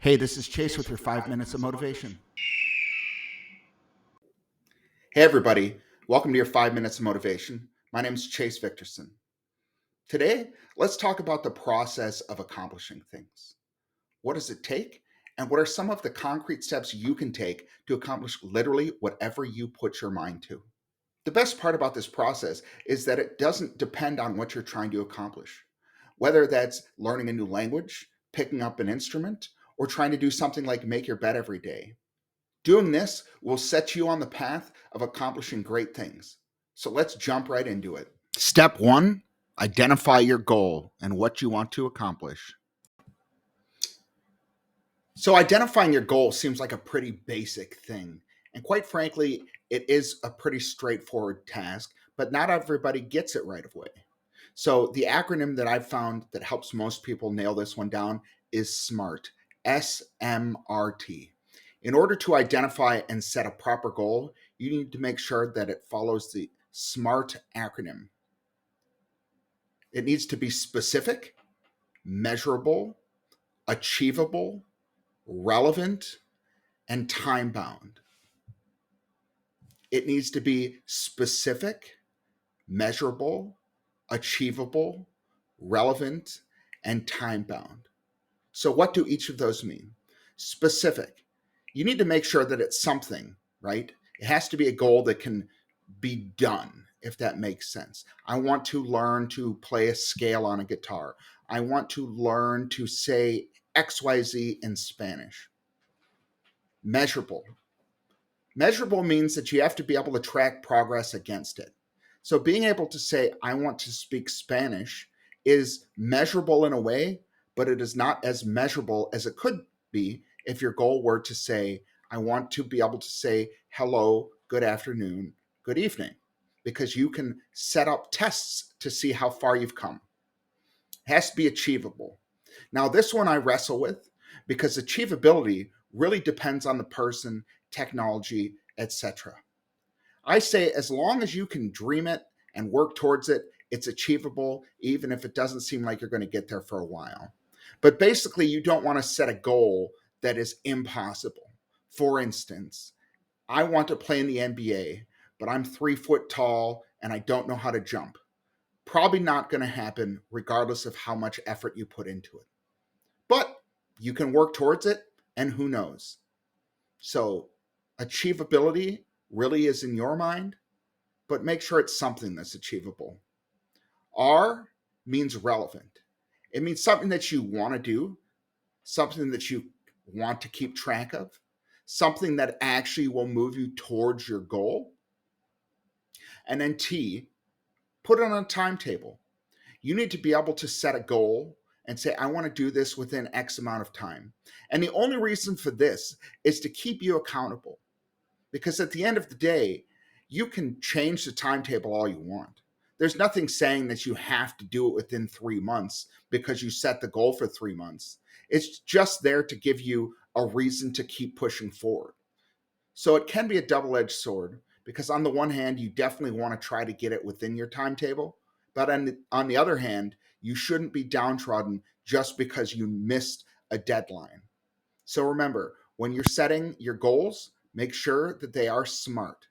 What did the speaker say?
Hey, this is Chase with your 5 minutes of motivation. Hey, everybody. Welcome to your 5 minutes of motivation. My name is Chase Victorson. Today, let's talk about the process of accomplishing things. What does it take? And what are some of the concrete steps you can take to accomplish literally whatever you put your mind to? The best part about this process is that it doesn't depend on what you're trying to accomplish. Whether that's learning a new language, picking up an instrument, or trying to do something like make your bed every day. Doing this will set you on the path of accomplishing great things. So let's jump right into it. Step one, identify your goal and what you want to accomplish. So, identifying your goal seems like a pretty basic thing. And quite frankly, it is a pretty straightforward task, but not everybody gets it right away. So, the acronym that I've found that helps most people nail this one down is SMART. SMRT. In order to identify and set a proper goal, you need to make sure that it follows the SMART acronym. It needs to be specific, measurable, achievable, relevant, and time bound. It needs to be specific, measurable, achievable, relevant, and time bound. So, what do each of those mean? Specific. You need to make sure that it's something, right? It has to be a goal that can be done, if that makes sense. I want to learn to play a scale on a guitar. I want to learn to say XYZ in Spanish. Measurable. Measurable means that you have to be able to track progress against it. So being able to say, I want to speak Spanish is measurable in a way, but it is not as measurable as it could be if your goal were to say, I want to be able to say hello, good afternoon, good evening, because you can set up tests to see how far you've come. It has to be achievable. Now, this one I wrestle with because achievability really depends on the person, technology, etc. I say as long as you can dream it and work towards it, it's achievable, even if it doesn't seem like you're going to get there for a while. But basically, you don't want to set a goal that is impossible. For instance, I want to play in the NBA, but I'm 3 foot tall and I don't know how to jump. Probably not going to happen, regardless of how much effort you put into it. But you can work towards it, and who knows? So, achievability really is in your mind, but make sure it's something that's achievable. R means relevant. It means something that you want to do, something that you want to keep track of, something that actually will move you towards your goal. And then T, put it on a timetable. You need to be able to set a goal and say, I want to do this within X amount of time. And the only reason for this is to keep you accountable. Because at the end of the day, you can change the timetable all you want. There's nothing saying that you have to do it within 3 months because you set the goal for 3 months. It's just there to give you a reason to keep pushing forward. So it can be a double edged sword because, on the one hand, you definitely want to try to get it within your timetable. But on the other hand, you shouldn't be downtrodden just because you missed a deadline. So remember, when you're setting your goals, make sure that they are smart.